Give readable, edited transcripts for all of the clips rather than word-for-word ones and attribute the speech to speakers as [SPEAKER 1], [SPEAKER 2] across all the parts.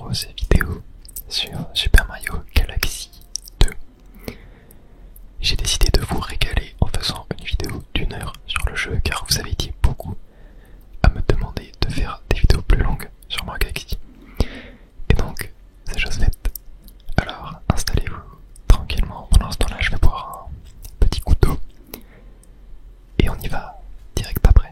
[SPEAKER 1] grosse vidéo sur Super Mario Galaxy 2. J'ai décidé de vous régaler en faisant une vidéo d'1 heure sur le jeu car vous avez été beaucoup à me demander de faire des vidéos plus longues sur Mario Galaxy. Et donc, c'est chose faite. Alors, installez-vous tranquillement. Pendant ce temps-là, je vais boire un petit coup d'eau. Et on y va direct après.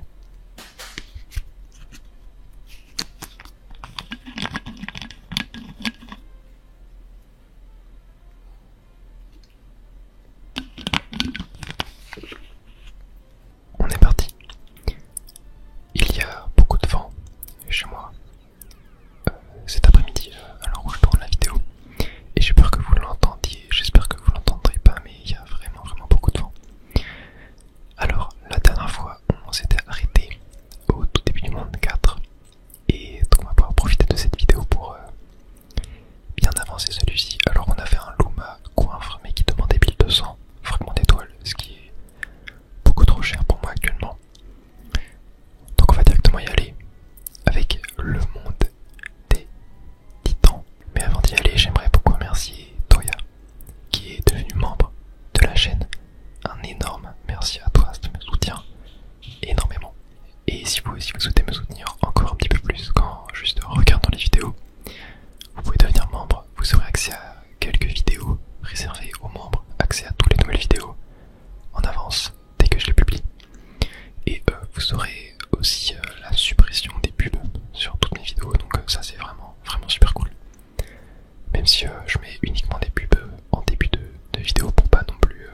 [SPEAKER 1] On est parti. Il y a beaucoup de vent chez moi cet après-midi à l'heure où je tourne la vidéo. Et j'ai peur que vous l'entendiez, j'espère que vous l'entendrez pas, mais il y a vraiment beaucoup de vent. Alors, la dernière fois, on s'était arrêté au tout début du monde 4. Et donc on va pouvoir profiter de cette vidéo pour bien avancer celui-ci. Alors on a fait un Luma coinfre mais qui demandait 1200 fragments d'étoiles, ce qui est beaucoup trop cher pour moi actuellement. Donc on va directement y aller avec le monde des titans. Mais avant d'y aller, j'aimerais beaucoup remercier Toya qui est devenu membre de la chaîne. Un énorme merci à toi, ça me soutient énormément. Et si vous souhaitez me soutenir encore un petit peu plus qu'en juste regardant les vidéos, vous pouvez devenir membre, vous aurez accès à quelques vidéos réservées aux membres, accès à toutes les nouvelles vidéos en avance dès que je les publie. Et vous aurez aussi la suppression des pubs sur toutes mes vidéos, donc ça c'est vraiment super cool. Même si je mets uniquement des pubs en début de vidéo pour pas non plus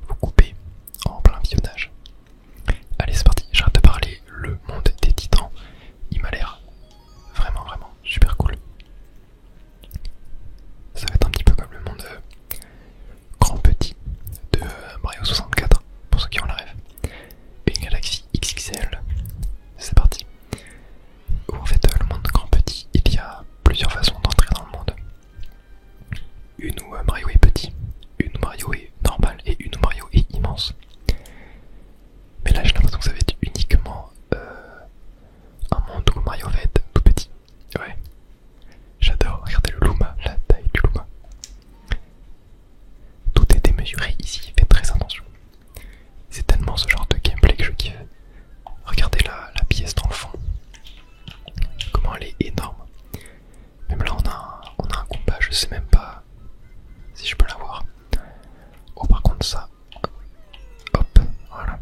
[SPEAKER 1] vous couper en plein visionnage. Allez c'est parti, j'arrête de parler, le monde des titans, il m'a l'air vraiment super cool. Ça va être un petit peu comme le monde grand petit de Mario 64, pour ceux qui ont la rêve. Une galaxie XXL, c'est parti. Où en fait le monde grand petit, il y a plusieurs façons d'entrer dans le monde. Une où Mario est petit, une où Mario est normal et une où Mario est immense. Mais là j'ai l'impression que ça va être uniquement un monde où Mario va être tout petit. Ouais, j'adore, regardez le Luma, la taille du Luma. Tout est démesuré ici, faites très attention. C'est tellement ce genre de gameplay que je kiffe. Regardez la pièce dans le fond. Comment elle est énorme. Même là on a un combat, je sais même pas si je peux l'avoir. Oh par contre ça, hop, voilà,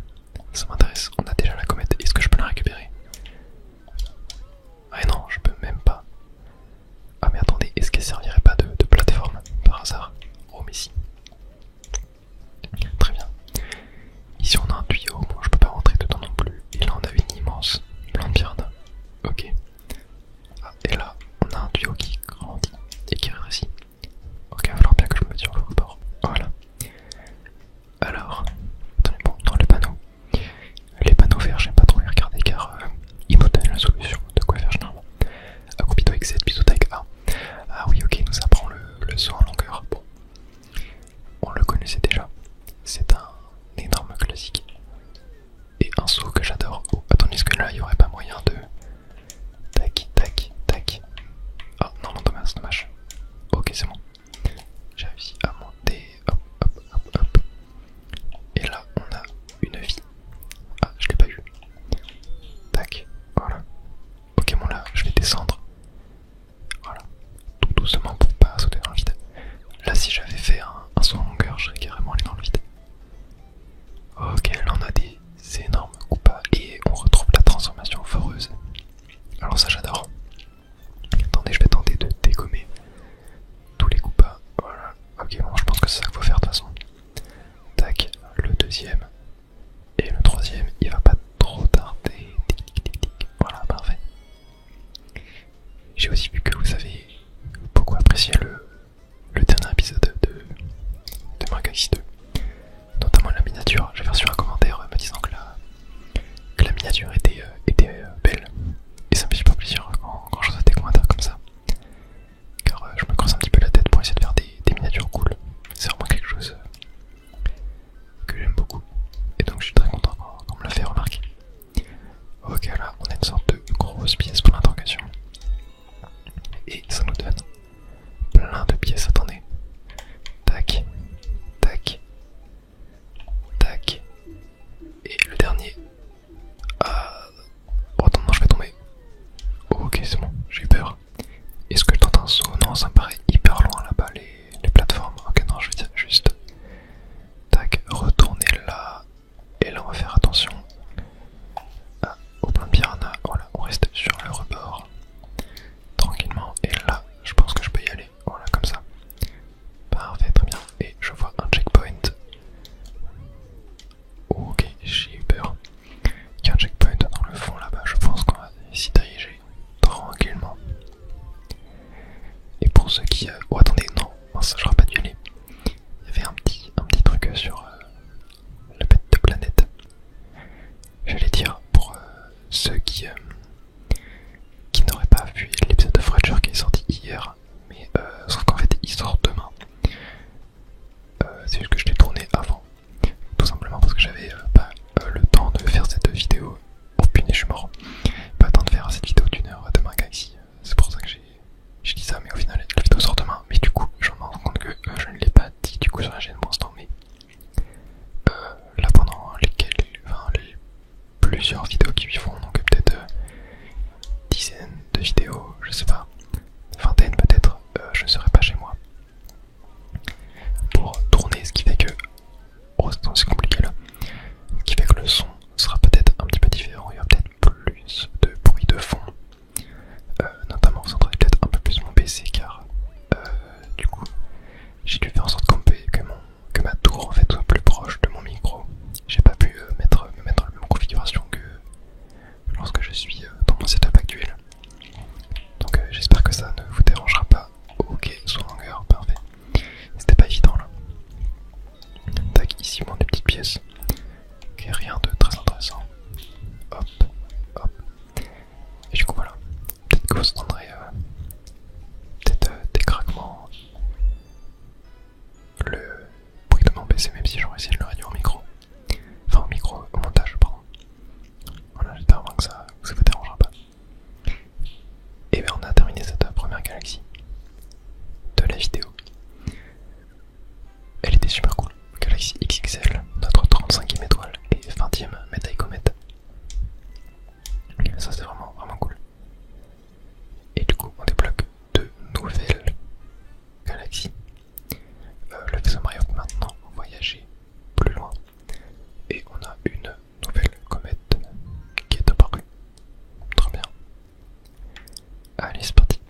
[SPEAKER 1] ça m'intéresse. On a déjà la comète, est-ce que je peux la récupérer? Ah non, je peux même pas. Ah mais attendez, est-ce qu'elle servirait pas de plateforme par hasard? Oh mais si. Très bien. Ici on a un tuyau, bon je peux pas rentrer dedans non plus. Et là on a une immense lanterne. Ok. Ah, et là on a un tuyau qui grandit et qui rétrécit. Ok, il va falloir bien que je me mette sur le bord. Voilà. Alors, attendez, bon, dans les panneaux verts j'aime pas trop les regarder car ils nous donnent la solution de quoi faire généralement. Accroupis-toi avec Z, bisous avec A. Ah oui, ok, il nous apprend le saut en longueur. Bon, on le connaissait déjà. C'est un énorme classique. Et un saut que j'adore. Oh, attendez, est-ce que là il y aurait pas moyen de... Tac. Ah non, dommage. Ok, c'est bon. J'ai réussi à monter. Hop. Et là, on a une vie. Ah, je l'ai pas eu. Tac, voilà. Ok, bon là, je vais descendre. Voilà. Tout doucement pour pas sauter dans le vide. Là, si j'avais fait un saut en longueur, je serais carrément allé dans le vide. Ok, là on a des énormes coupas et on retrouve la transformation foreuse. Alors ça j'adore. Attendez, je vais tenter de dégommer tous les coupas. Voilà. Ok, bon, je pense que c'est ça qu'il faut faire de toute façon. Tac, le deuxième. Et le troisième, il va pas trop tarder. Tic. Voilà, parfait. J'ai aussi vu que vous avez beaucoup apprécié le dernier épisode de Mario Galaxy 2. Notamment la miniature. J'ai reçu un commentaire me disant que la miniature était belle. Et ça me fait super plaisir quand je reçois des commentaires comme ça. Car je me creuse un petit peu la tête pour essayer de faire des miniatures cool. C'est vraiment quelque chose que j'aime beaucoup. Et donc je suis très content quand on me l'a fait remarquer. Ok, là on a une sorte de grosse pièce pour l'interrogation. Et gagner. Oh attends, non, je vais tomber. Ok, c'est bon, j'ai eu peur. Est-ce que je tente un saut? Non, ça me paraît hyper loin là-bas, les plateformes. Ok, non, je vais dire juste. Tac, retourner là. Et là, on va faire attention au plein de piranhas. Voilà, on reste sur le rebord. Tranquillement. Et là, je pense que je peux y aller. Voilà, comme ça. Parfait, très bien. Et je vois un checkpoint. Ok, j'ai eu peur. Il y a un checkpoint dans le fond là-bas. Je pense qu'on va s'y diriger tranquillement. Et pour ceux qui... Oh attendez, non, ça j'aurais pas dû y aller. Il y avait un petit truc sur la bête de planète. J'allais dire pour ceux qui n'auraient pas vu l'épisode de Fracture qui est sorti hier. Mais sauf qu'en fait il sort demain. C'est juste que je l'ai tourné avant. Tout simplement parce que j'avais pas le temps de faire cette vidéo. Oh punaise, je suis mort. Pas le temps de faire cette vidéo d'1 heure de Galaxy. C'est pour ça que j'ai dit ça, mais au final la vidéo sort demain. Mais du coup je me rends compte que je ne l'ai pas dit du coup sur la chaîne pour l'instant. Mais là pendant les plusieurs vidéos qui suivront, donc peut-être dizaines de vidéos, je sais pas, vingtaine peut-être, je ne serai pas chez moi pour tourner, ce qui fait que... Oh c'est compliqué là. Ce qui fait que le son sera peut-être un petit peu différent, il y aura peut-être plus de bruit de fond. Notamment vous entendez peut-être un peu plus mon PC car du coup j'ai dû faire en sorte que ma tour en fait soit plus proche de mon micro. J'ai pas pu me mettre dans la même configuration que lorsque je suis dans mon setup actuel. Donc j'espère que ça ne vous dérangera pas. Ok, sous longueur, parfait. C'était pas évident là. Tac, ici bon des petites pièces. Ok, rien de très intéressant. Hop, hop. Et du coup voilà. Peut-être que vous entendrez peut-être des craquements. Le bruit de mon PC, même si j'aurais essayé de le réduire au micro. Enfin au montage, pardon. Voilà, j'espère vraiment que ça vous dérangera pas. Et bien on a terminé cette première galaxie de la vidéo. Elle était super cool. Galaxy XXL, notre 35e étoile et 20e médaille comète. Ça c'est vraiment cool. Et du coup on débloque de nouvelles galaxies. Le vaisseau Mario peut maintenant voyager plus loin. Et on a une nouvelle comète qui est apparue. Très bien. Allez c'est parti.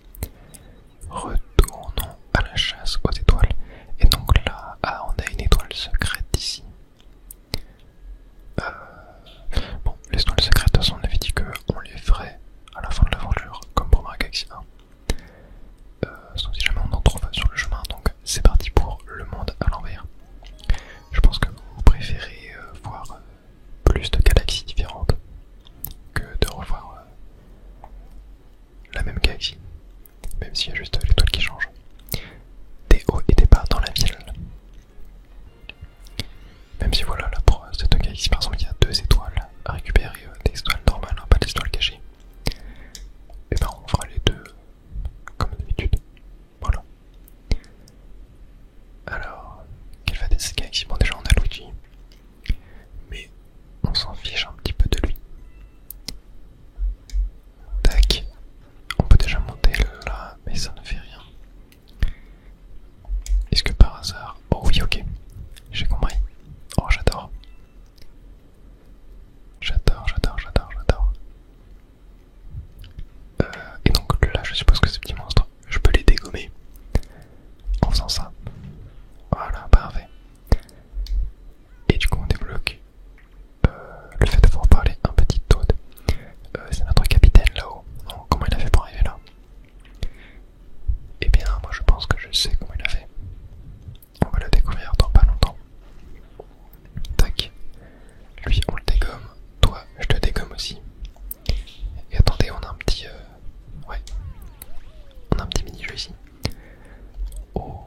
[SPEAKER 1] Retournons à la chasse aux étoiles. Et donc là, on a une étoile secrète ici. Bon, les étoiles secrètes, de toute façon, on avait dit qu'on les ferait à la fin de l'aventure, comme pour Mario Galaxy 1. Sauf si jamais on en trouve sur le chemin, donc c'est parti pour le monde à l'envers. Je pense que vous préférez voir plus de galaxies différentes que de revoir la même galaxie, même s'il y a juste l'étoile qui change. Des hauts et des bas dans la ville. Même si voilà, là pour cette galaxie par exemple il y a 2 étoiles à récupérer, des étoiles normales, hein, pas des étoiles cachées. Et ben on fera les deux comme d'habitude. Voilà. Alors, quelle va être cette galaxie? Bon déjà on a Luigi, mais on s'en fiche un petit peu de lui. Tac. On peut déjà monter là, mais ça ne fait rien. Est-ce que par hasard... Oh oui, ok. J'ai compris. Oh, j'adore. J'adore. Et donc là, je suppose que ces petits monstres, je peux les dégommer en faisant ça. Voilà, parfait. Et du coup, on débloque le fait de pouvoir parler un petit Toad. C'est notre capitaine là-haut. Comment il a fait pour arriver là? Eh bien, moi je pense que je sais comment il a fait. On va le découvrir dans pas longtemps. Tac. Lui, on le dégomme. Toi, je te dégomme aussi. Et attendez, on a un petit... Ouais. On a un petit mini-jeu ici. Oh.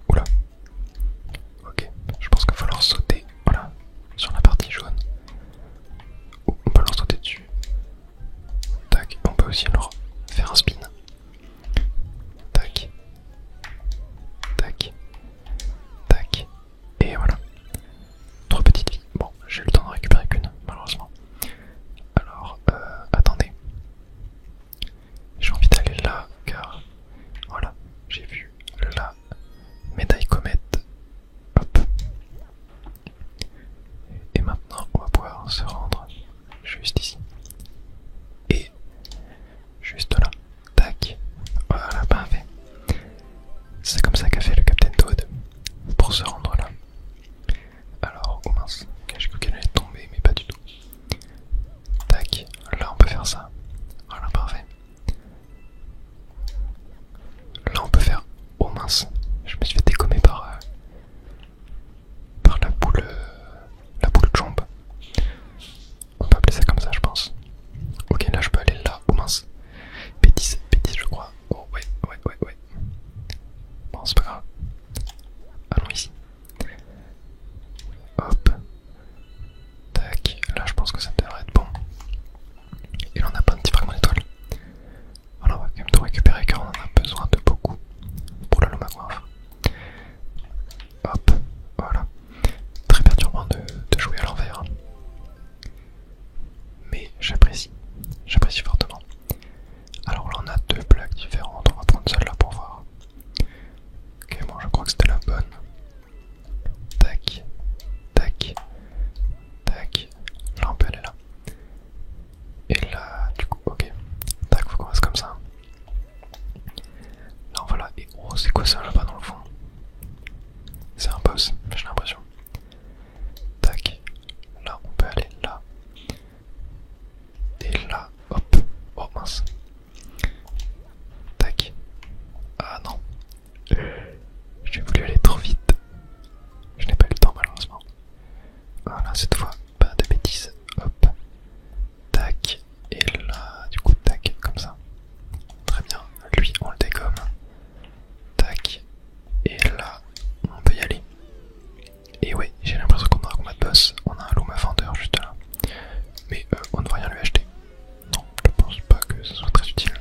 [SPEAKER 1] Oula. Ok. Je pense qu'il va falloir sauter. Voilà. Sur la partie jaune. Oh, on peut leur sauter dessus. Tac. On peut aussi leur faire un spin. Tac. Tac. Tac. Et voilà. 3 petites vies. Bon, j'ai eu le temps de récupérer qu'une, malheureusement. ça. Voilà, parfait. Là on peut faire... Oh mince, je me suis fait dégommer par la boule de jambes. On peut appeler ça comme ça je pense. Ok, là je peux aller là. Oh mince. Bêtise je crois. Oh ouais. Bon c'est pas grave. Allons ici. Hop. Tac. Là je pense que ça devrait être bon. Et là on a pas un petit fragment d'étoile. Voilà, on va quand même tout récupérer car on en a besoin de beaucoup pour la Lomagouin. Hop, voilà. Très perturbant de jouer à l'envers. Mais j'apprécie fortement. Alors là on a deux plaques différentes, on va prendre celle-là pour voir. Ok, bon je crois que c'était la bonne. Tac, tac, tac. Là on peut aller là. Et là, du coup, ok. Tac, faut qu'on reste comme ça. Là voilà, et oh c'est quoi ça là-bas dans le fond? C'est un boss, j'ai l'impression. Tac, là on peut aller là. Et là, hop, oh mince. Tac. Ah non. J'ai voulu aller trop vite. Je n'ai pas eu le temps malheureusement. Voilà, cette fois, pas de bêtises. Hop. Tac. Et là, du coup, tac, comme ça. Très bien. Lui, on le dégomme. Tac. Et là, on peut y aller. Et ouais, j'ai l'impression qu'on a un combat de boss. On a un Luma vendeur juste là. Mais on ne va rien lui acheter. Non, je pense pas que ce soit très utile.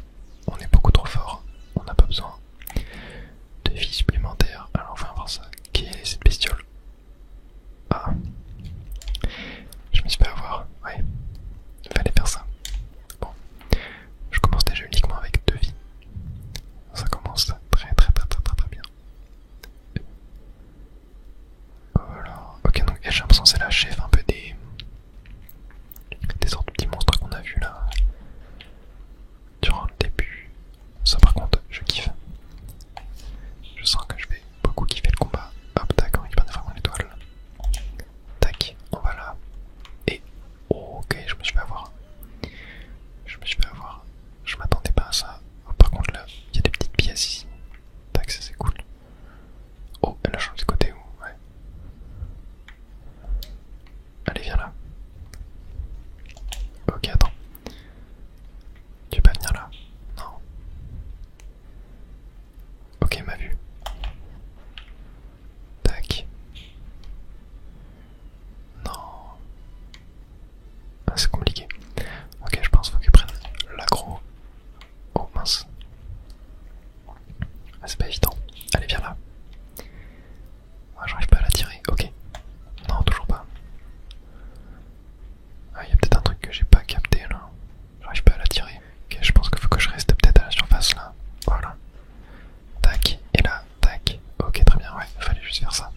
[SPEAKER 1] On est beaucoup trop fort. On n'a pas besoin de vie supplémentaire. Alors on va voir ça. Qui est cette bestiole? Ah. Je me suis fait avoir. Ouais. Il fallait faire ça. Bon. Je commence déjà uniquement avec 2 vies. Ça commence très bien. Voilà. Ok, donc j'ai l'impression que c'est la chef un peu des sortes de petits monstres qu'on a vus là durant le début. Ça par contre, je kiffe. Je sens que je vais beaucoup kiffer le combat. Hop, tac, on récupère des fragments d'étoiles. Tac, on va là. Et oh, ok, je me suis fait avoir. Je m'attendais pas à ça. Par contre là, il y a des petites pièces ici. Tac, ça c'est cool. Oh, elle a changé de côté où? Ouais. Allez, viens là. Ok, attends. Tu veux pas venir là? Non. Ok, il m'a vu. Tac. Non. Ah, c'est compliqué. Ok, je pense qu'il faut qu'il prenne l'aggro. Oh mince. Ah, c'est pas évident. Allez, viens là. Ah, j'arrive pas à la tirer. Ok. Non, toujours pas. Ah, il y a peut-être un truc que j'ai pas capté là. J'arrive pas à la tirer. Ok, je pense qu'il faut que je reste peut-être à la surface là. Voilà. Tac. Et là, tac. Ok, très bien. Ouais, il fallait juste faire ça.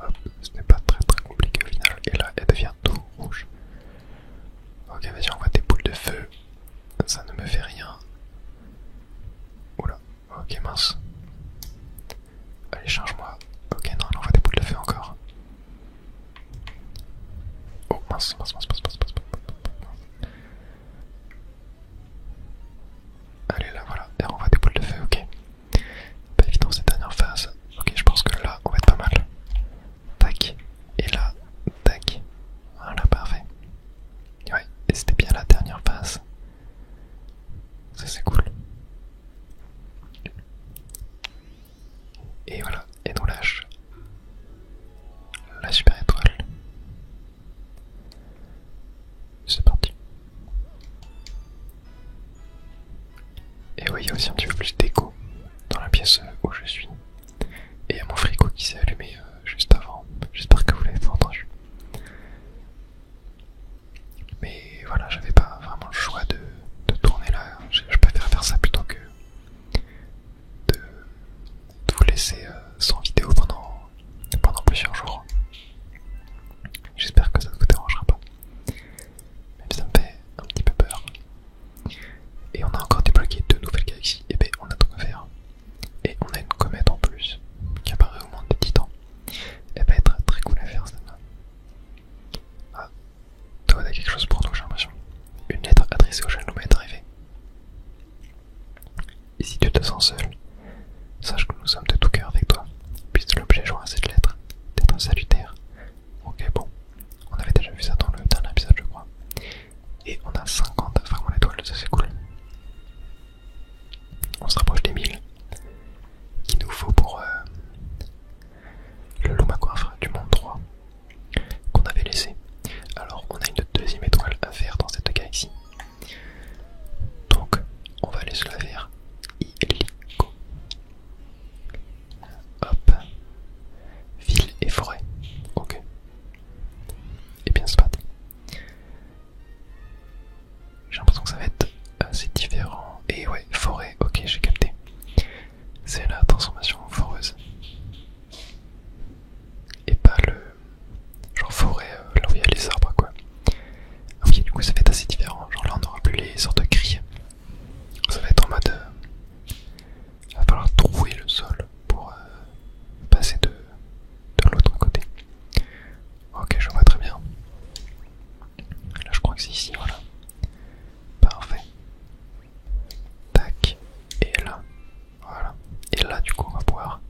[SPEAKER 1] Hop, ce n'est pas très compliqué au final. Et là, elle devient tout rouge. Ok, vas-y, on voit des boules de feu. Ça ne me fait rien. Oula, ok, mince. Allez, change-moi. Ok, non, elle envoie des boules de feu encore. Oh, mince. Allez, là, voilà. Elle renvoie des boules de feu, ok. Pas évident cette dernière phase. Ok, je pense que là, on va être pas mal. Tac. Et là, tac. Voilà, parfait. Ouais, et c'était bien la dernière phase. Ça, c'est cool. Et voilà, et nous lâche la super étoile. C'est parti. Et oui, il y a aussi un petit peu plus d'écho dans la pièce où je suis. Et il y a mon frigo qui s'est allumé juste avant. J'espère que vous l'avez pas entendu. Mais voilà, j'avais pas vraiment le choix de tourner là. Je préfère faire ça plutôt que de vous laisser sans vidéo pendant plusieurs jours. J'espère que ça ne vous dérangera pas. Même ça me fait un petit peu peur. Et on a encore débloqué 2 nouvelles galaxies. Et ben on a de quoi faire. Et on a une comète en plus. crois que c'est ici, voilà. Parfait. Tac. Et là. Voilà. Et là, du coup, on va pouvoir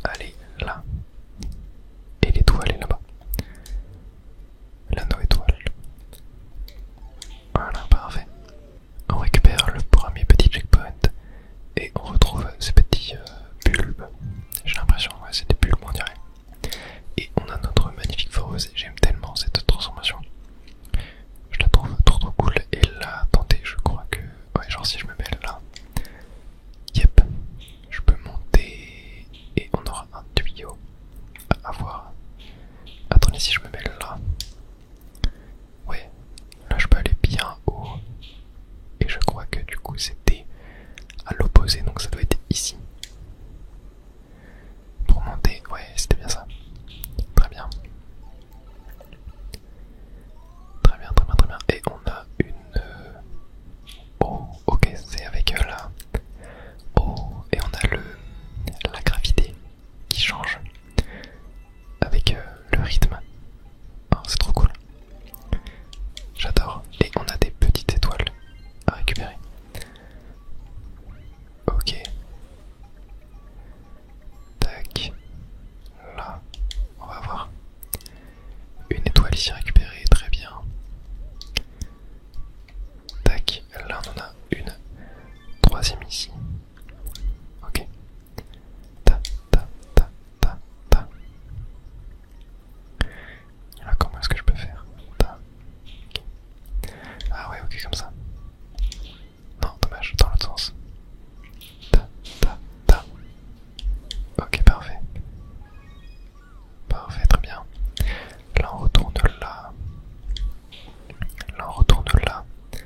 [SPEAKER 1] aller là. Et l'étoile est là-bas. L'anneau étoile. Voilà, parfait. On récupère le premier petit checkpoint. Et on retrouve ces petits bulbes. J'ai l'impression, ouais, c'est des bulbes, on dirait. Et on a notre magnifique foreuse. J'aime tellement cette transformation. Je la trouve trop cool. Et là, attendez, je crois que... Ouais, genre si je me mets là... Yep. Je peux monter... Et on aura un tuyau à avoir. Attendez, si je me mets là... Ouais. Là, je peux aller bien haut. Et je crois que du coup, c'était à l'opposé. Donc ça doit être ici. Pour monter, ouais, c'était bien ça. Très bien. Très bien, très bien, très bien. Et on a une... Oh, ok, c'est avec là. Oh, et on a la gravité qui change avec le rythme. Oh, c'est trop cool. J'adore. Et on a des petites étoiles à récupérer. Ok. Tac. Là, on va avoir une étoile ici récupérée, très bien. Tac, là on en a une troisième ici. Ok. Ta, ta, ta, ta, ta. Là, comment est-ce que je peux faire? Ta. Okay. Ah ouais, ok, comme ça. Non, dommage, dans l'autre sens. Ta, ta, ta. Ok, parfait. Parfait, très bien. Là on retourne là. Là on retourne là. Là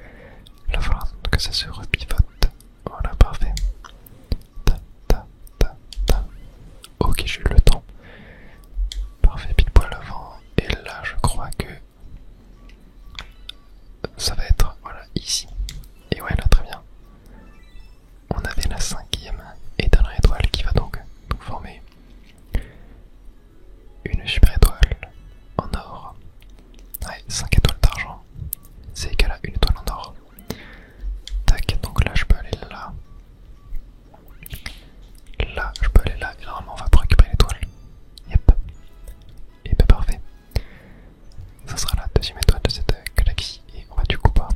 [SPEAKER 1] il va falloir que ça se repivote. Voilà, parfait. Ta, ta, ta, ta. Ok, j'ai eu le temps. Parfait, pile poil avant. Et là je crois que ça va être, voilà, ici. Et ouais, là très bien. On avait la cinquième et dernière étoile qui va donc nous former une super étoile en or. Ouais, 5 étoiles d'argent. C'est égal à une étoile en or. Tac, donc là je peux aller là. Là, je peux aller là et normalement on va pouvoir récupérer l'étoile. Yep. Et ben parfait. Ça sera la deuxième étoile de cette galaxie et on va du coup pouvoir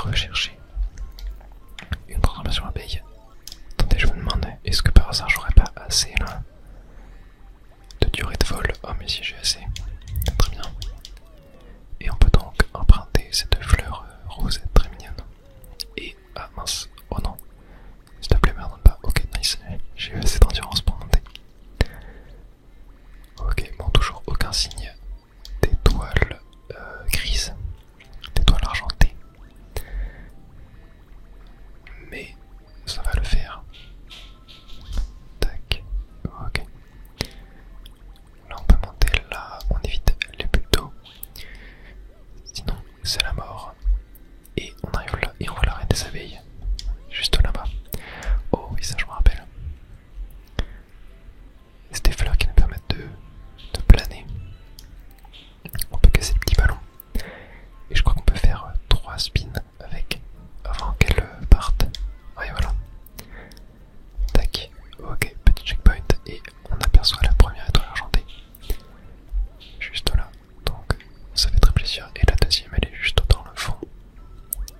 [SPEAKER 1] rechercher une transformation abeille. Attendez, je me demande, est-ce que par hasard j'aurais pas assez là de durée de vol? Oh mais si j'ai assez, très bien. Et on peut donc emprunter cette fleur rosette très mignonne. Et ah mince, oh non, s'il te plaît m'abandonne pas. Ok nice, j'ai eu assez d'endurance pour monter. Ok, bon toujours aucun signe d'étoiles grises, d'étoiles argentées. Mais ça va le faire. Tac, ok. Là on peut monter, là on évite les bulles d'eau. Sinon c'est la mort. Et on arrive là et on voit la reine des abeilles. Juste là-bas. Oh oui ça je me rappelle. C'est des fleurs qui nous permettent de planer. On peut casser le petit ballon. Et je crois qu'on peut faire 3 spins avec avant qu'elle parte. Ouais voilà. Tac. Ok, petit checkpoint et on aperçoit la première étoile argentée. Juste là. Donc ça fait très plaisir. Et la deuxième elle est juste dans le fond.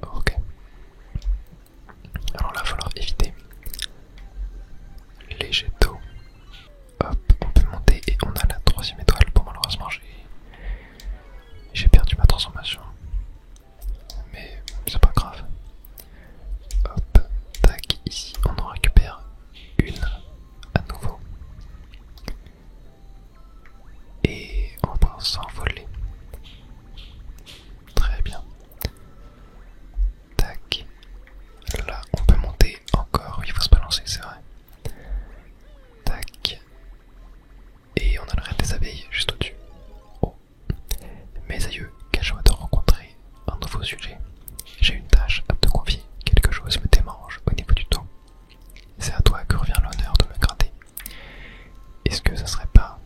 [SPEAKER 1] Ok. Alors là il va falloir éviter les jets d'eau. Hop, on peut monter et on a la troisième étoile. Bon malheureusement j'ai perdu ma transformation. Mais c'est pas grave. Hop, tac, ici on en récupère une à nouveau. Et on va pouvoir s'envoler. Très bien. Tac. Là on peut monter encore, il faut se balancer c'est vrai. Tac. Et on a le reine des abeilles juste au-dessus. Oh. Mes aïeux, quelle joie de rencontrer un nouveau sujet. J'ai une tâche à te confier. Quelque chose me démange au niveau du dos. C'est à toi que revient l'honneur de me gratter. Est-ce que ça serait pas,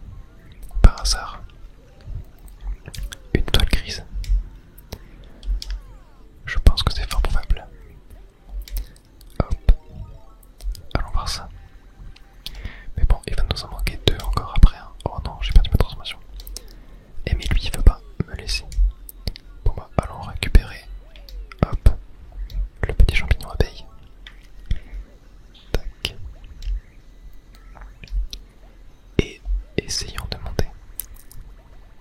[SPEAKER 1] par hasard, une toile grise? Je pense que c'est fort probable. Hop. Allons voir ça. Mais bon, il va nous en manquer 2 encore après. Hein. Oh non, j'ai perdu ma transformation. Et mais lui, il veut pas me laisser. Bon bah, allons récupérer. Hop. Le petit champignon abeille. Tac. Et essayons de monter.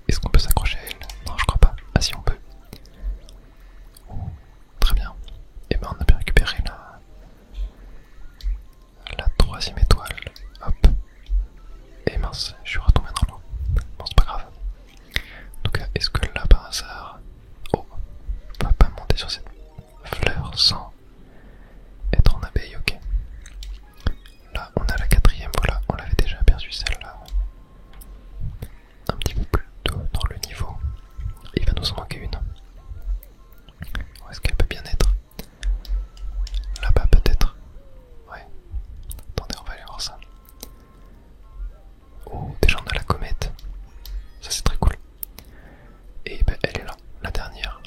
[SPEAKER 1] Est-ce qu'on peut s'accrocher à elle? Non, je crois pas. Ah si, on peut. Oh, très bien. Et ben on a bien récupéré la troisième étoile. Hop. Et mince, je suis retombé dans l'eau. Bon, c'est pas grave. En tout cas, est-ce que là par hasard... Oh, je peux pas monter sur cette fleur sans être en abeille, ok. Là, on a la quatrième, voilà, on l'avait déjà aperçue celle-là. Un petit peu plus tôt dans le niveau. Il va nous en manquer une. Où est-ce qu'elle peut bien être? Là-bas peut-être. Ouais. Attendez, on va aller voir ça. Oh, déjà on a la comète. Ça c'est très cool. Et ben elle est là, la dernière.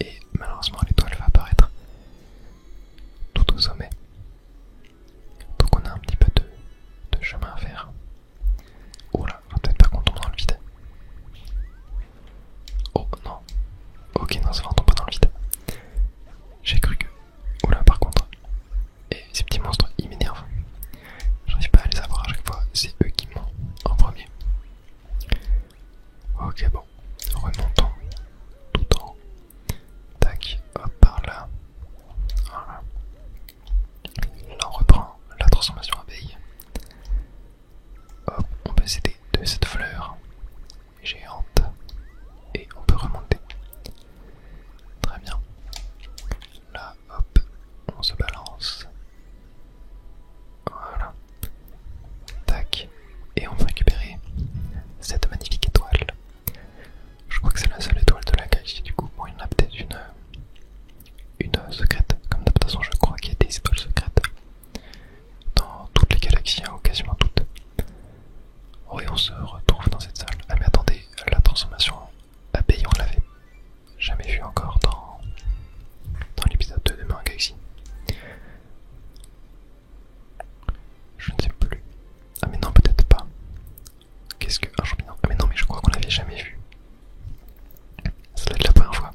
[SPEAKER 1] Et malheureusement l'étoile va apparaître tout au sommet. Donc on a un petit peu de chemin à faire. Oh là, faut peut-être pas qu'on tombe dans le vide. Oh non. Ok, non, ça va, on tombe pas dans le vide. J'ai cru que... Oh là, par contre. Et ces petits monstres, ils m'énervent. J'arrive pas à les avoir à chaque fois. C'est eux qui m'ont en premier. Ok, bon. Remontons tout en haut. Tac, hop, par là. Voilà. Là, on reprend la transformation abeille. Hop, on peut s'aider de cette fleur géante. Et on peut remonter. Très bien. Là, hop, on se balance. Voilà. Tac. Et on va récupérer cette magnifique étoile. Je crois que c'est la seule étoile de la galaxie du coup. Bon, il y en a peut-être une secrète. Comme de toute façon, je crois qu'il y a des étoiles secrètes dans toutes les galaxies, hein, ou quasiment toutes. Oh, et on se retrouve dans cette salle. Ah mais attendez, la transformation abeille, on l'avait jamais vue encore dans l'épisode 2 de Mario Galaxy. Je ne sais plus. Ah mais non, peut-être pas. Qu'est-ce que... un champignon? Ah mais non, mais je crois qu'on l'avait jamais vu. Ça doit être la première fois.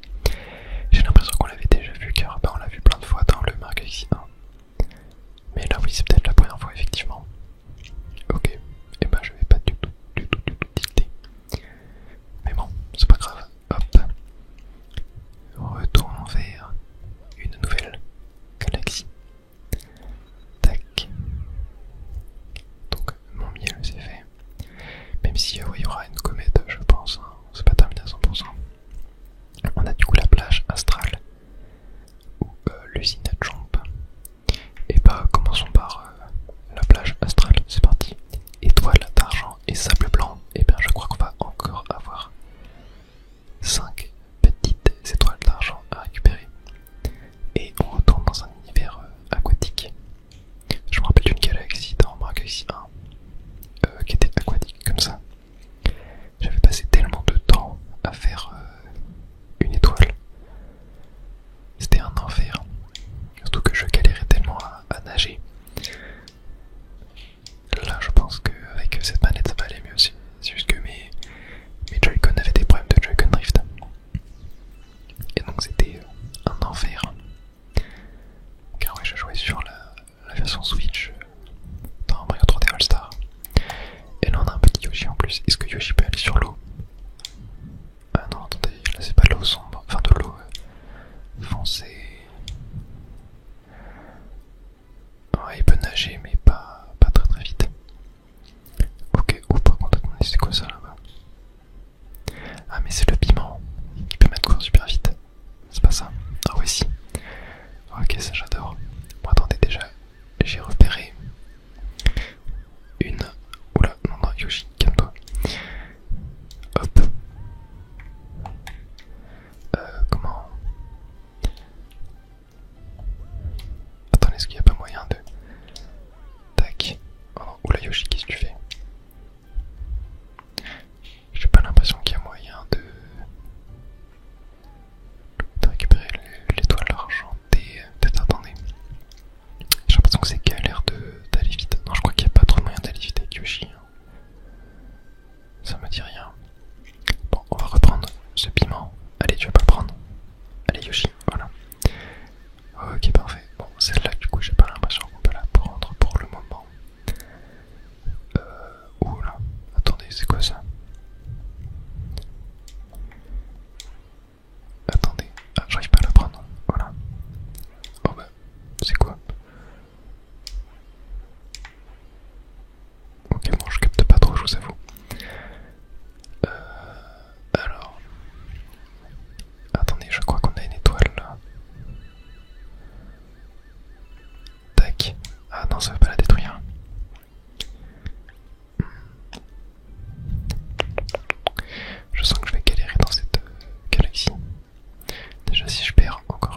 [SPEAKER 1] J'ai l'impression qu'on l'avait déjà vu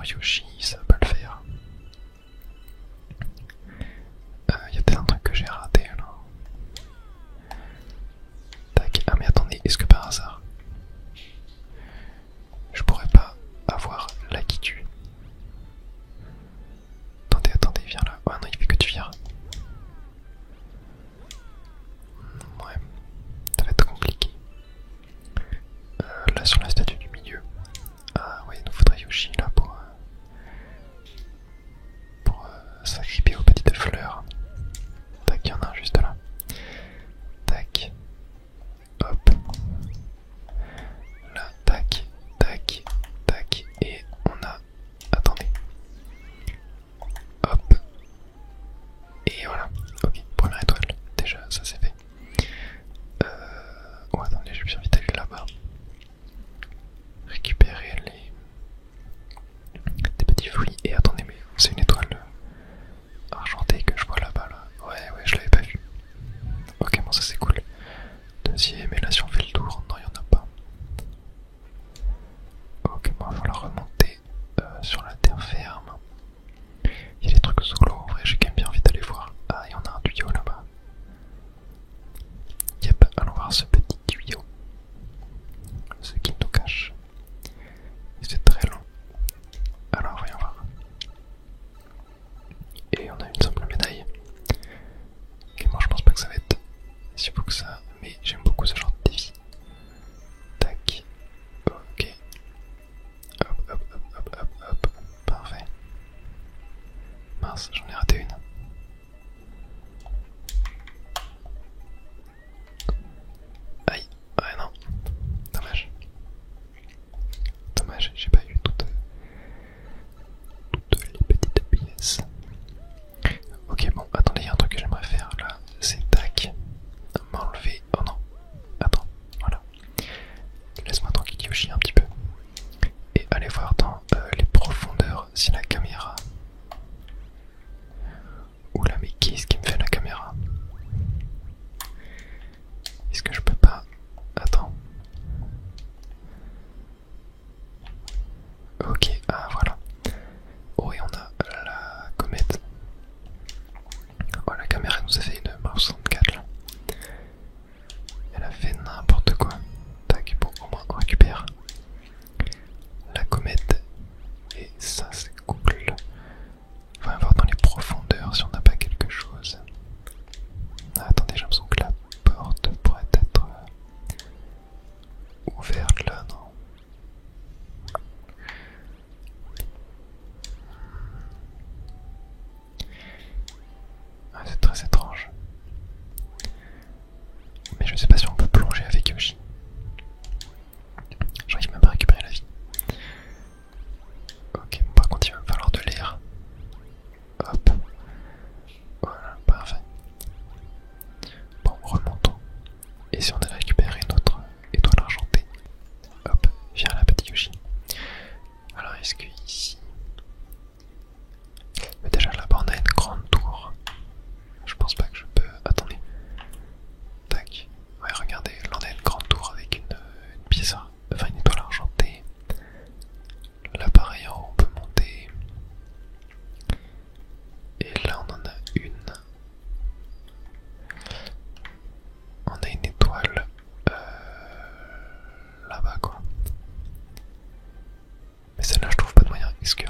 [SPEAKER 1] Yoshi, ça va pas le faire. Y a peut-être un truc que j'ai raté là. Tac, ah mais attendez, est-ce que par hasard je pourrais pas avoir la qui tue? Attendez, viens là. Oh non, il fait que tu viens. Ouais, ça va être compliqué. Là sur la statue du milieu. Ah ouais, il nous faudrait Yoshi là pour s'agripper aux petites fleurs. Tac, il y en a un juste là. Tac. Hop. Là, tac, tac, tac. Et on a... Attendez. Hop. Et voilà. Ok, première étoile. Déjà, ça c'est fait. Oh attendez, j'ai bien vite aller là-bas. Récupérer des petits fruits. Et attendez, mais c'est une étoile argentée que je vois là-bas là. Ouais, je l'avais pas vu. Ok, bon ça c'est cool. Deuxième, et là si on fait le tour, non, il y en a pas. Ok, bon, il va falloir remonter sur la terre ferme. Il y a des trucs sous l'eau, en vrai, j'ai quand même bien envie d'aller voir. Ah, il y en a un tuyau là-bas. Yep, allons voir ce petit tuyau. Ce qui nous cache. C'est très long. Alors, voyons voir. Et on a une simple médaille. Ok, moi je pense pas que ça va être si beau que ça, mais j'aime beaucoup ce genre de défi. Tac. Ok. Hop. Parfait. Mince, j'en ai raté une. Aïe. Ouais, non. Dommage. Dommage, j'ai pas eu toutes les petites pièces. Ok, bon, attendez, il y a un truc que j'aimerais faire là. C'est tac. M'enlever. Oh non. Attends, voilà. Laisse-moi tranquille Yoshi un petit peu. Et aller voir dans les profondeurs si la caméra... Oula, mais qu'est-ce qui me fait la caméra? Est-ce que je peux pas... Attends. Ok, ah voilà. Oh, et on a la comète. Oh, la caméra nous a fait une Mars 64 là. Elle a fait n'importe quoi. Tac, bon, au moins on récupère la comète. Et ça c'est cool. On va voir dans les profondeurs si on n'a pas quelque chose. Ah, attendez, j'ai l'impression que la porte pourrait être ouverte là, non? Ah, c'est très étrange. Mais je sais pas si on peut plonger avec Yoshi. J'arrive même pas à récupérer la vie. Ok, bon, par contre il va me falloir de l'air. Hop. Voilà, parfait. Bon, remontons. Et si on a récupéré notre étoile argentée? Hop, viens là petit Yoshi. Alors est-ce que ici... Mais déjà là-bas on a une grande tour. Je pense pas que je peux... Attendez. Tac. Ouais, regardez, là on a une grande tour avec une pièce, enfin une étoile argentée. Là pareil, en haut on peut monter. Et là on en a une. On a une étoile là-bas quoi. Mais celle-là je trouve pas de moyen. Est-ce que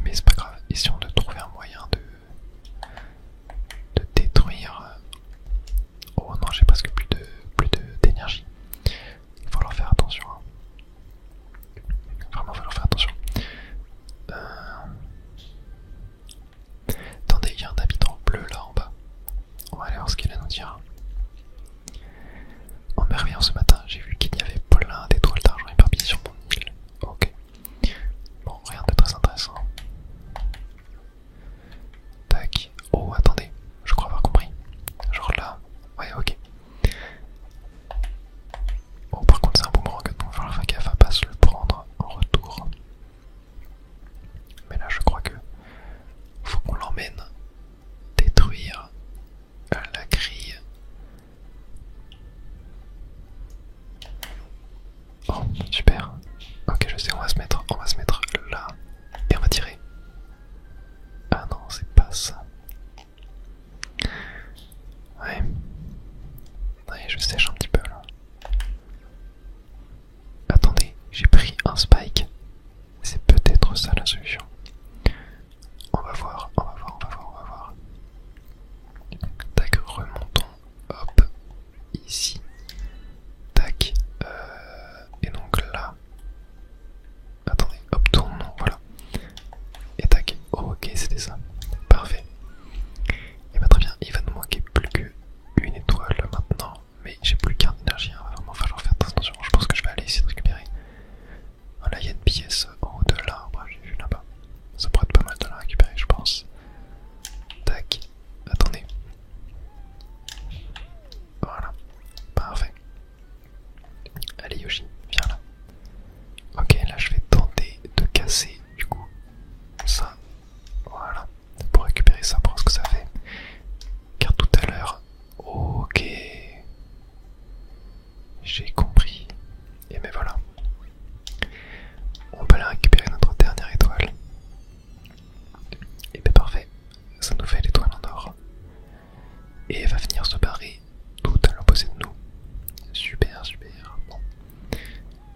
[SPEAKER 1] mais c'est pas grave. Essayons de trouver un moyen de détruire. Oh non, j'ai presque plus d'énergie. Il va falloir faire attention. Hein. Vraiment, il va falloir faire attention. Attendez, il y a un habitant bleu là en bas. On va aller voir ce qu'il a à nous dire. En me réveillant ce matin, j'ai vu qu'il y avait plein d'étoiles d'argent éparpillées sur mon île. Ok. Bon, rien de très intéressant. Tac. Oh, attendez. Je crois avoir compris. Genre là. Ouais, ok. Bon, par contre, c'est un boomerang, donc il va falloir faire gaffe à pas se le prendre en retour. Mais là, je crois que faut qu'on l'emmène détruire la grille. Oh, super. Ok, je sais, on va se mettre là et on va tirer. Ah non, c'est pas ça. Ouais. Ouais, je sèche un petit peu là. Attendez, j'ai pris un spike. C'est peut-être ça la solution. On va voir, on va voir, on va voir, on va voir. Tac, remontons. Hop. Ici. Tac. Et donc là. Attendez, hop, tournons, voilà. Et tac. Oh, ok, c'était ça. Parfait. Et bah très bien, il va nous manquer plus qu'une étoile maintenant. Mais j'ai plus qu'un d'énergie, hein. Va vraiment falloir faire attention. Je pense que je vais aller essayer de récupérer. Voilà, il y a une pièce en haut de l'arbre, j'ai vu là-bas. Ça pourrait être pas mal de la récupérer, je pense. Tac. Attendez. Voilà. Parfait. Allez Yoshi, viens là. Ok, là je vais tenter de casser du coup ça. Voilà. Pour récupérer ça, pour voir ce que ça fait. Car tout à l'heure. Ok. J'ai compris. Et mais voilà. On peut aller récupérer notre dernière étoile. Et bien parfait. Ça nous fait l'étoile en or. Et elle va venir se barrer tout à l'opposé de nous. Super, super. Bon.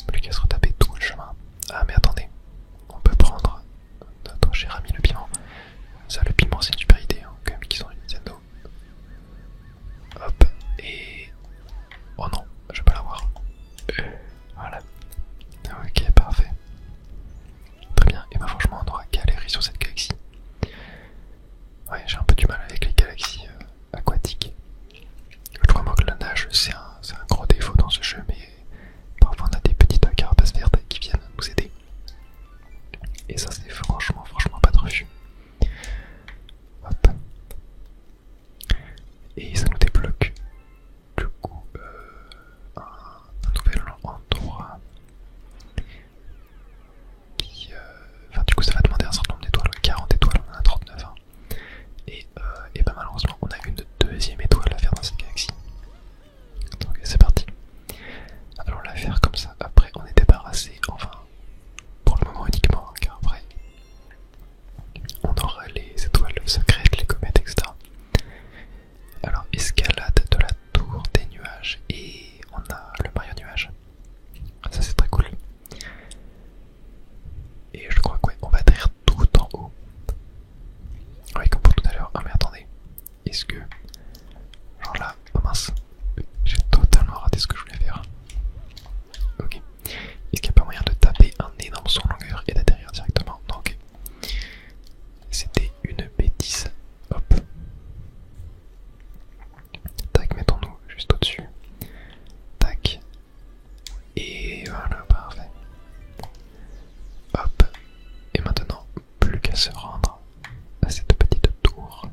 [SPEAKER 1] Plus qu'à se retaper tout le chemin. Ah mais attendez. On peut prendre notre cher ami le piment. Ça, le piment, c'est une super idée, hein, quand même qu'ils ont une Nintendo. Hop. Et... oh non, je vais pas l'avoir. Voilà. Ok, parfait. Très bien. Et bah franchement, on aura galéré sur cette galaxie. Ouais, j'ai un peu du mal avec les galaxies aquatiques. Je crois moi que la nage, c'est un gros défaut dans ce jeu, mais parfois on a des petites carapaces vertes qui viennent nous aider. Et ça, c'est franchement pas de refus. Hop. Et ça nous débloque du coup un nouvel endroit qui... enfin du coup ça va demander un certain nombre d'étoiles, 40 étoiles, on en a 39. Hein. Et bah malheureusement on a une deuxième étoile à faire dans cette galaxie. Donc c'est parti. Allons la faire comme ça, après on est débarrassé, enfin pour le moment uniquement, hein, car après on aura les étoiles secrètes, les comètes, etc. Alors, escalade de la tour des nuages et on a le Mario nuage. Ça c'est très cool. Et je crois qu'on va atterrir tout en haut. Oui, comme pour tout à l'heure. Ah mais attendez. Est-ce que... genre là... oh mince. J'ai totalement raté ce que je voulais faire. Ok. Est-ce qu'il n'y a pas moyen de taper un énorme saut en longueur et d'atterrir directement? Non, ok. C'était une bêtise. Hop. Tac, mettons-nous juste au-dessus. Tac. Et voilà, parfait. Hop. Et maintenant, plus qu'à se rendre à cette petite tour.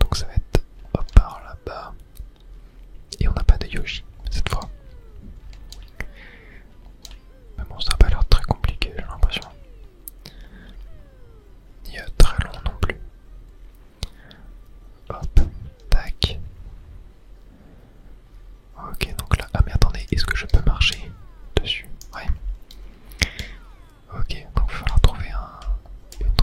[SPEAKER 1] Donc ça va être hop par là-bas. Et on n'a pas de Yoshi cette fois. Mais bon, ça n'a pas l'air très compliqué, j'ai l'impression. Ni très long non plus. Hop, tac. Ok, donc là... ah mais attendez, est-ce que je peux marcher dessus? Ouais. Ok, donc il va falloir trouver une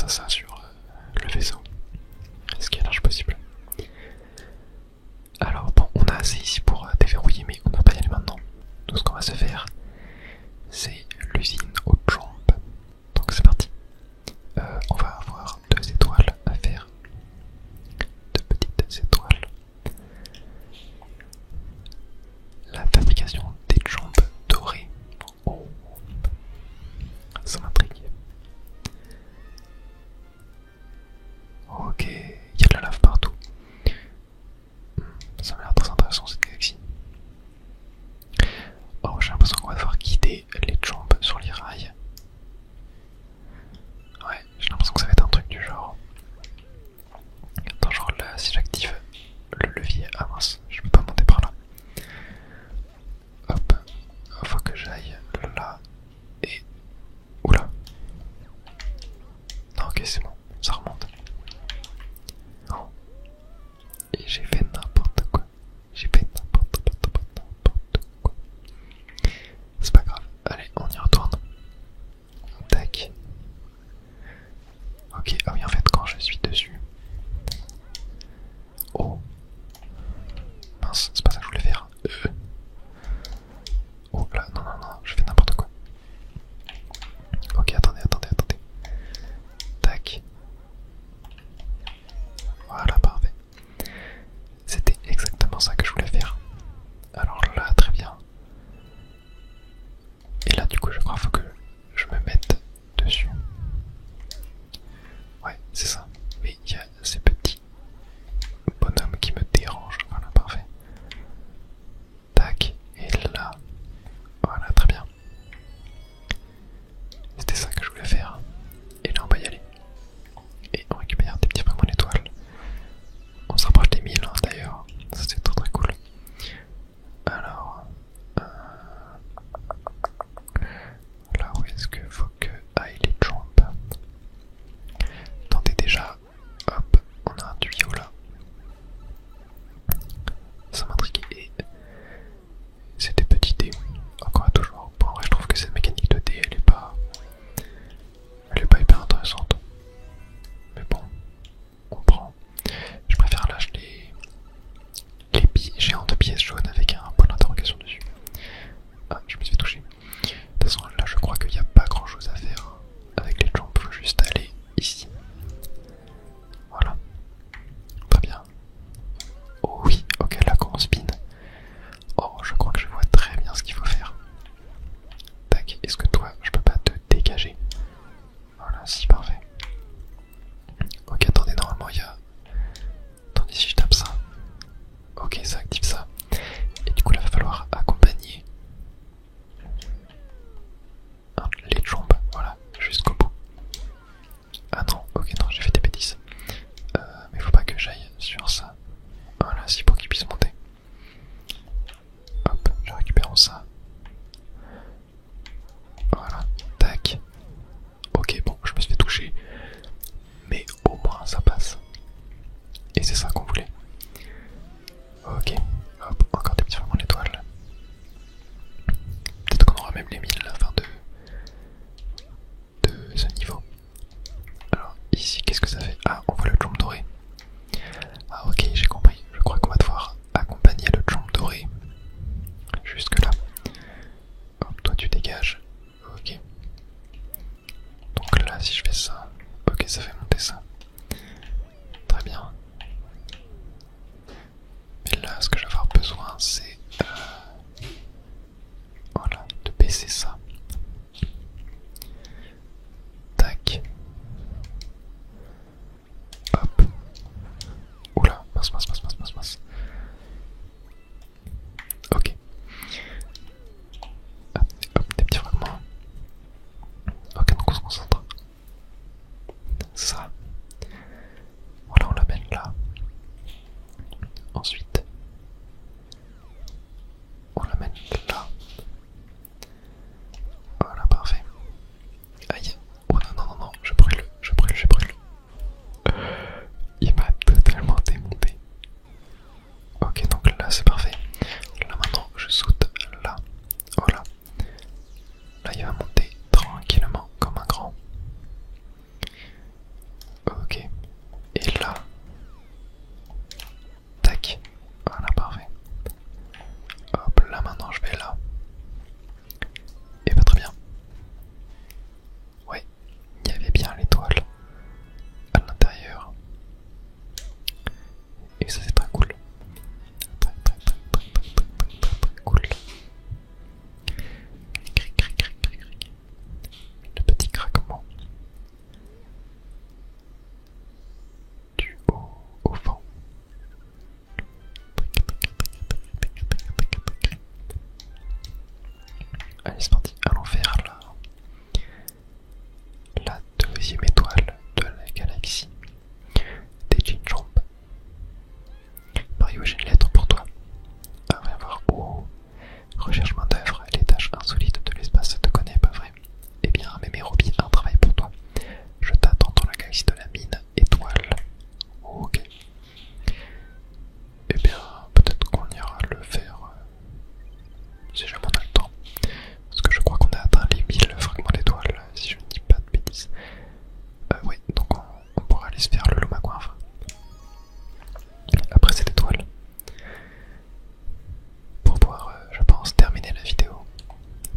[SPEAKER 1] à ça sur le vaisseau. Ce qui est large possible. Alors bon, on a assez ici pour déverrouiller, mais on ne va pas y aller maintenant. Donc ce qu'on va se faire, c'est l'usine aux jambes. Donc c'est parti. On va avoir 2 étoiles à faire. 2 petites étoiles. La fabrication des jambes dorées. Oh, ça m'intrigue. Ok, il y a de la lave partout. Ça m'a l'air très intéressant cette galaxie. Oh, j'ai l'impression qu'on va devoir guider les jambes sur les rails. Ouais, j'ai l'impression que ça va être un truc du genre. Attends, genre là, si j'active le levier. Ah mince, je peux pas monter par là. Hop, faut que j'aille là et. Oula. Non, ok, c'est bon, ça remonte. Non. Et j'ai fait n'importe quoi. J'ai fait n'importe quoi. C'est pas grave. Allez, on y retourne. Tac. Ok, ah oui, en fait, quand je suis dessus. Oh. Mince, c'est pas ça que je voulais faire. Oh là, non, non, non, je fais n'importe quoi. Ok, attendez. Tac. Voilà, parfait. C'était exactement ça que je voulais faire. Alors là, très bien. Et là, du coup, je crois qu'il faut que je me mette dessus. Ouais, c'est ça. Mais il y a ces petits bonhommes qui me dérangent. Voilà, parfait. Tac. Et là. Voilà, très bien. C'était ça que je voulais faire. Et là, on va y aller. Et on récupère des petits fragments d'étoiles. On se rapproche des 1000 hein, d'ailleurs. Ça, c'est très cool. Alors. Là où est-ce que faut que aille les jambes? Attendez déjà. Hop, on a un tuyau là. Ça m'intrigue et c'est des petits dés. Encore et toujours. Bon, en vrai, je trouve que cette mécanique de dés, elle est pas hyper intéressante. Mais bon, on prend. Je préfère lâcher les billes géants de pièces jaunes avec un point d'interrogation dessus. Ah, je me suis fait toucher. De toute façon, là, je crois qu'il n'y a pas grand chose à faire avec les jambes. Faut juste aller ici. Voilà. Très bien. Oh oui, ok, là, quand on spin. Oh, je crois que je vois très bien ce qu'il faut faire. Tac, est-ce que toi, je peux pas te dégager? Voilà, si, parfait. Ok, attendez, normalement, il y a... Attendez, si je tape ça. Ok, ça active ça. Et du coup, là, va falloir accompagner les jambes, voilà, jusqu'au bout. Ah non, ok, non, j'ai fait des bêtises. Mais faut pas que j'aille sur ça. Voilà, si pour qu'il puisse monter. Hop, je récupère ça. Voilà, tac. Ok, bon, je me suis fait toucher. Mais au moins ça passe. Et c'est ça qu'on voulait. Ok, hop, encore des petits fragments d'étoiles. Peut-être qu'on aura même les 1000 à la fin de ce niveau. Alors, ici, qu'est-ce que ça fait? Ah, on voit le jump doré. Ah ok, j'ai compris. Je crois qu'on va devoir accompagner le jump doré jusque là. Hop, toi tu dégages. Ok. Donc là, si je fais ça, ok, ça fait monter ça. Très bien. Mais là, ce que je vais avoir besoin, c'est voilà, de baisser ça. Tac. Hop. Oula, mince. Ok. Hop, des petits fragments. Ok, donc on se concentre. Ça. 13e étoile de la galaxie des Jinjomb. Mario, j'ai une lettre pour toi. Ah, viens voir. Oh, recherche main d'œuvre, les tâches insolites de l'espace, ça te connaît, pas vrai? Eh bien, Mémé Roby a un travail pour toi. Je t'attends dans la galaxie de la mine étoile. Ok. Eh bien, peut-être qu'on ira le faire si jamais on a le temps. Parce que je crois qu'on a atteint les 1000 fragments d'étoiles, si je ne dis pas de bêtises. Ouais, donc on pourra aller se faire le Lomacoinfre. Après cette étoile. Pour pouvoir, je pense, terminer la vidéo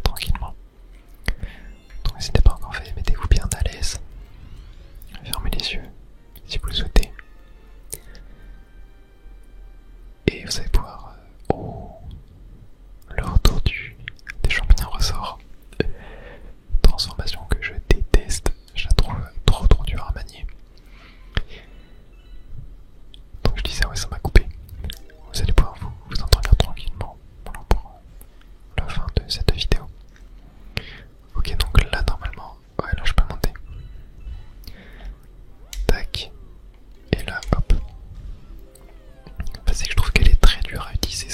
[SPEAKER 1] tranquillement. Donc si ce n'est pas encore fait, mettez-vous bien à l'aise. Fermez les yeux si vous le souhaitez. Et vous allez pouvoir... oh, le retour des champignons ressort. Transformation que je déteste. Je la trouve trop dure à manier. Donc je disais, ouais, ça m'a coupé. Vous allez pouvoir vous endormir tranquillement pour la fin de cette vidéo. Ok, donc là normalement, ouais, là je peux monter. Tac. Et là, hop. Enfin, c'est que je trouve qu'elle est très dure à utiliser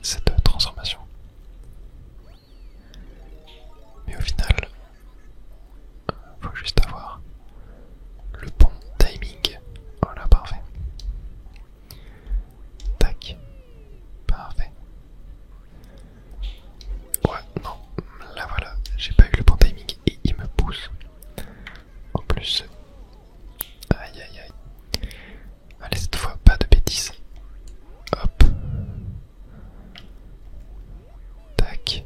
[SPEAKER 1] cette transformation. Mais au final, faut juste avoir le bon timing. Voilà, parfait. Tac. Parfait. Ouais, non. Là voilà, j'ai pas eu le bon timing et il me pousse. En plus. Aïe aïe aïe. Allez, cette fois, pas de bêtises. Hop. Tac.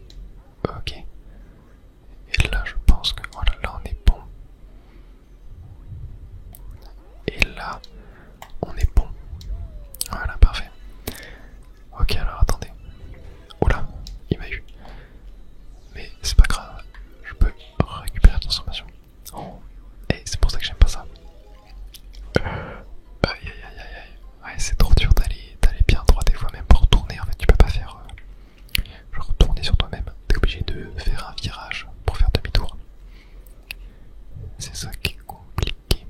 [SPEAKER 1] Ok. Et là, je pense que voilà, là on est bon. Et là, on est bon. Voilà, parfait. Ok, alors attendez. Oula, il m'a eu. Mais c'est pas grave, je peux récupérer la transformation. Oh, et c'est pour ça que j'aime pas ça. Aïe aïe aïe aïe aïe. Ouais, c'est trop dur d'aller bien droit des fois, même pour tourner. En fait, tu peux pas faire genre tourner sur toi-même. T'es obligé de faire un virage pour faire demi-tour. C'est ça qui est compliqué.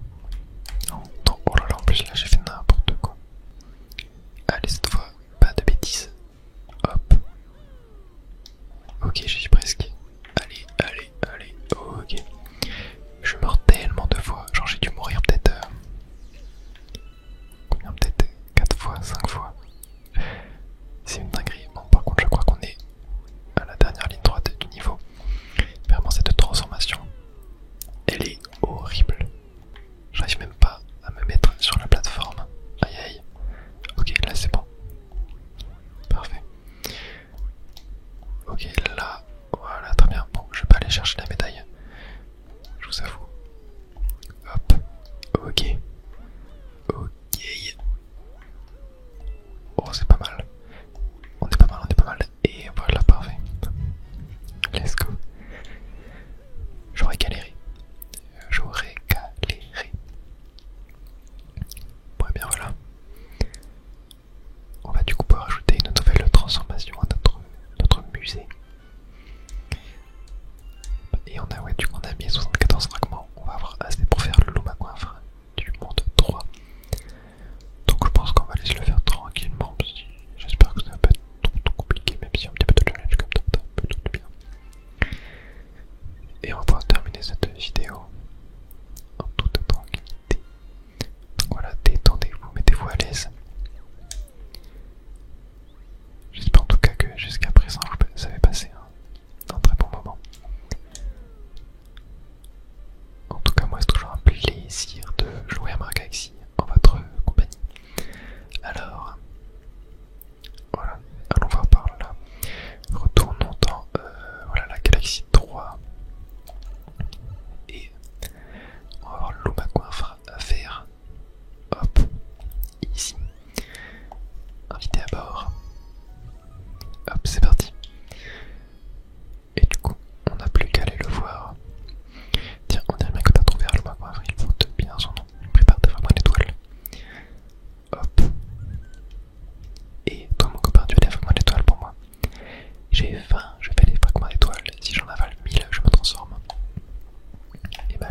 [SPEAKER 1] Non, non, oh là là, en plus là j'ai fait n'importe quoi. Allez, cette fois, pas de bêtises. Hop. Ok, j'y suis presque. Allez, allez, allez. Ok. Je meurs tellement de fois. Genre j'ai dû mourir peut-être... combien, peut-être 4 fois, 5 fois. C'est une dinguerie. Bon, par contre je crois qu'on est à la dernière ligne droite du niveau. Vraiment cette transformation, elle est horrible. J'arrive même pas à me mettre sur la plateforme. Aïe aïe. Ok, là c'est bon. Parfait. Ok, là, voilà, très bien. Bon, je vais pas aller chercher la médaille. Je vous avoue. Hop. Ok. Ok. Oh, c'est pas mal. On est pas mal, on est pas mal. Et voilà, parfait. Let's go. J'aurais galéré. J'aurais galéré. Bon, et bien voilà. On va du coup pouvoir ajouter une nouvelle transformation à notre musée. Et on a, ouais, du coup on a mis 74 fragments. On va avoir assez pour faire le Lomacoinfre du monde 3. Donc je pense qu'on va aller se le faire tranquillement. J'espère que ça va pas être trop compliqué, même si un petit peu de challenge comme ça, peut-être bien. Et on va pouvoir terminer cette vidéo en toute tranquillité. Donc voilà, détendez-vous, mettez-vous à l'aise. J'espère en tout cas que jusqu'à présent vous avez passé un très bon moment.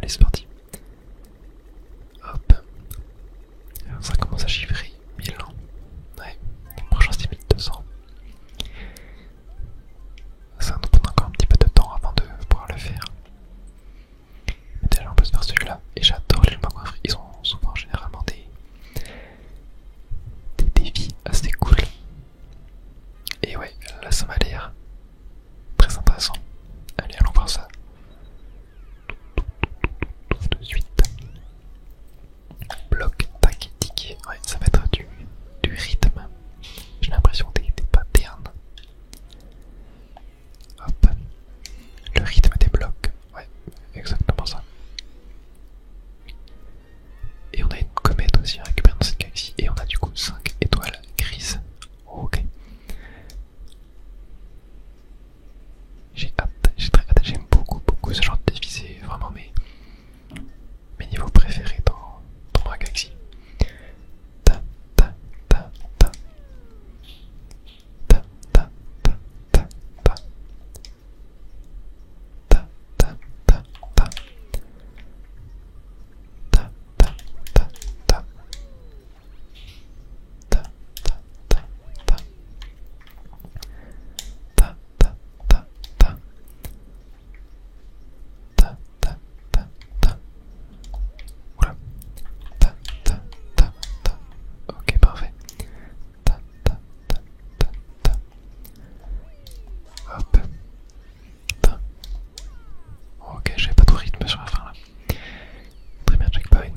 [SPEAKER 1] Allez, c'est parti. Hop. Alors, ça commence à chiffrer. 1000. Ouais. Le prochain c'est 1200. Ça nous prend encore un petit peu de temps avant de pouvoir le faire. Mais déjà on peut se faire celui-là. Et j'adore les coffres. Ils ont souvent généralement des défis assez cool. Et ouais, là ça m'a l'air très intéressant. Allez, allons voir ça. Tout de suite. Bloc, tac, tic. Ouais, ça va être du rythme. J'ai l'impression des patterns. Hop. Le rythme des blocs. Ouais, exactement ça. Et on a une comète aussi à récupérer dans cette galaxie. Et on a du coup 5 étoiles grises. Ok. J'ai hâte, j'ai très hâte. J'aime beaucoup ce genre de défi. C'est vraiment mes niveaux préférés dans ma galaxie. Ta ta ta ta. Ta ta ta ta ta. Ta ta ta ta. Ta ta ta ta. Ta ta ta ta. Ta ta ta ta. Ta ta ta ta. Oula. Ta ta ta ta. Ok, parfait. Ta ta ta ta ta. Hop. Ta. Ok, j'avais pas trop de rythme sur la fin là. Très bien, checkpoint.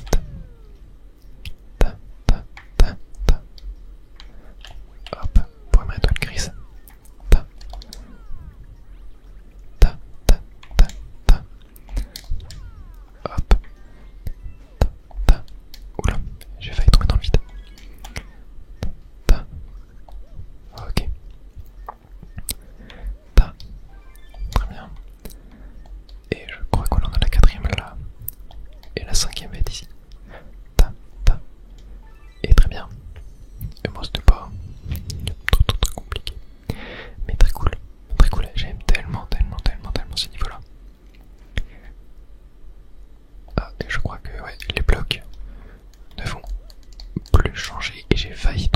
[SPEAKER 1] Ta ta ta ta. Hop, première étoile grise. Ta ta ta ta ta. Hop. Ta ta. Oula, j'ai failli tomber dans le vide. Ta. Ok. Ta. Très bien. Et je crois qu'on en a la quatrième là. Et la cinquième va être ici. Ta. Ta. Et très bien. Et moi c'était pas trop compliqué. Mais très cool. Très cool. J'aime tellement ce niveau là. Ah, et je crois que ouais, les blocs ne vont plus changer. Et j'ai failli